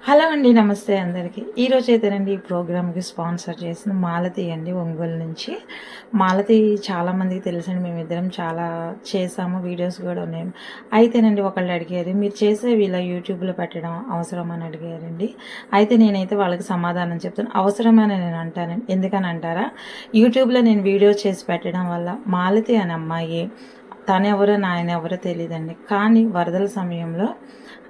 Hello అండి, నమస్తే అందరికీ. ఈరోజు అయితేనండి ఈ ప్రోగ్రామ్కి స్పాన్సర్ చేసిన మాలతి అండి, ఒంగోలు నుంచి. మాలతి చాలామందికి తెలుసండి, మేమిద్దరం చాలా చేసాము, వీడియోస్ కూడా ఉన్నాయి. అయితేనండి ఒకళ్ళు అడిగారు, మీరు చేసేవి ఇలా యూట్యూబ్లో పెట్టడం అవసరమని అడిగారండి. అయితే నేనైతే వాళ్ళకి సమాధానం చెప్తాను, అవసరమని నేను అంటానండి. ఎందుకని అంటారా, యూట్యూబ్లో నేను వీడియో చేసి పెట్టడం వల్ల మాలతి అనే అమ్మాయి తనెవరో నాయనెవరో తెలియదండి, కానీ వరదల సమయంలో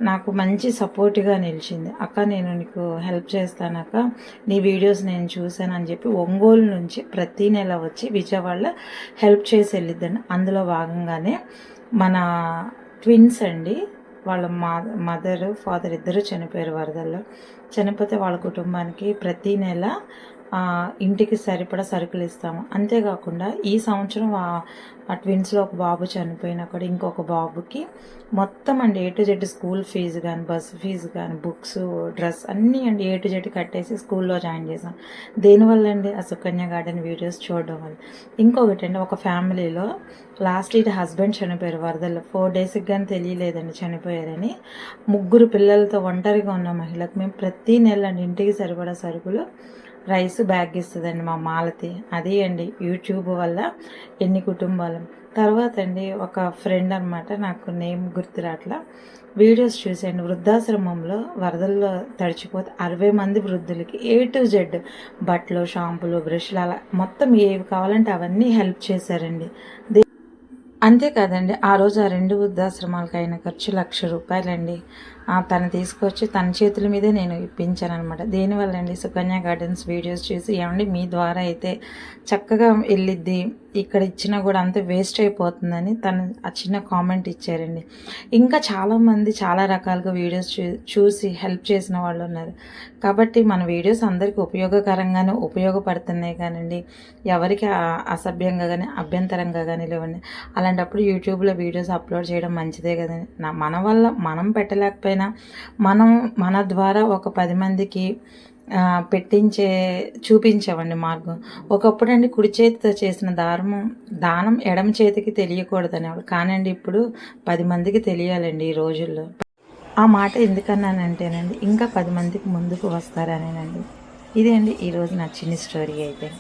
నాకు మంచి సపోర్ట్గా నిలిచింది. అక్క నేను నీకు హెల్ప్ చేస్తానక్క, నీ వీడియోస్ నేను చూశానని చెప్పి ఒంగోలు నుంచి ప్రతి నెల వచ్చి విజయవాడలో హెల్ప్ చేసి వెళ్ళిద్దండి. అందులో భాగంగానే మన ట్విన్స్ అండి, వాళ్ళ మదర్ ఫాదర్ ఇద్దరు చనిపోయారు వరదల్లో. చనిపోతే వాళ్ళ కుటుంబానికి ప్రతి నెల ఇంటికి సరిపడా సరుకులు ఇస్తాము. అంతేకాకుండా ఈ సంవత్సరం ఆ ట్విన్స్లో ఒక బాబు చనిపోయినా కూడా ఇంకొక బాబుకి మొత్తం అండి A to Z school fees కానీ, బస్సు ఫీజు కానీ, బుక్స్, డ్రెస్ అన్నీ అండి A to Z కట్టేసి స్కూల్లో జాయిన్ చేసాం. దేనివల్ల అండి, ఆ సుకన్య గార్డెన్ వీడియోస్ చూడడం వల్ల. ఇంకొకటి అండి, ఒక ఫ్యామిలీలో లాస్ట్ ఇయర్ హస్బెండ్ చనిపోయారు వరదల్లో. 4 డేస్కి కానీ తెలియలేదండి చనిపోయారని. 3 పిల్లలతో ఒంటరిగా ఉన్న మహిళకు మేము ప్రతి నెల అండి ఇంటికి సరిపడా సరుకులు, రైస్ బ్యాగ్ ఇస్తుందండి మా మాలతి. అది అండి యూట్యూబ్ వల్ల ఎన్ని కుటుంబాలు. తర్వాత అండి ఒక ఫ్రెండ్ అనమాట, నాకు నేమ్ గుర్తురాట్లా, వీడియోస్ చూసాను. వృద్ధాశ్రమంలో వరదల్లో తడిచిపోతే 60 మంది వృద్ధులకి A to Z బట్టలు, షాంపులు, బ్రష్లు, అలా మొత్తం ఏవి కావాలంటే అవన్నీ హెల్ప్ చేశారండి. అంతేకాదండి, ఆ రోజు ఆ 2 వృద్ధాశ్రమాలకు అయిన ఖర్చు ₹1,00,000 తను తీసుకొచ్చి తన చేతుల మీదే నేను ఇప్పించాను అనమాట. దేనివల్ల అండి, సుకన్య గార్డెన్స్ వీడియోస్ చూసి ఏమండి మీ ద్వారా అయితే చక్కగా వెళ్ళిద్ది, ఇక్కడ ఇచ్చినా కూడా అంత వేస్ట్ అయిపోతుందని తను ఆ చిన్న కామెంట్ ఇచ్చారండి. ఇంకా చాలామంది చాలా రకాలుగా వీడియోస్ చూసి హెల్ప్ చేసిన వాళ్ళు ఉన్నారు. కాబట్టి మన వీడియోస్ అందరికీ ఉపయోగకరంగానే ఉపయోగపడుతున్నాయి కానండి, ఎవరికి అసభ్యంగా కానీ అభ్యంతరంగా కానీ లేవండి. అలాంటప్పుడు యూట్యూబ్లో వీడియోస్ అప్లోడ్ చేయడం మంచిదే కదండి. మన వల్ల మనం పెట్టలేకపోయినా మన ద్వారా ఒక 10 మందికి చూపించామండి మార్గం. ఒకప్పుడు అండి కుడి చేతితో చేసిన దానం ఎడమ చేతికి తెలియకూడదనేవాళ్ళు, కానండి ఇప్పుడు 10 మందికి తెలియాలండి ఈ రోజుల్లో. ఆ మాట ఎందుకన్నానంటేనండి, ఇంకా 10 మందికి ముందుకు వస్తారనేనండి. ఇదే అండి ఈరోజు నా చిన్న స్టోరీ అయితే.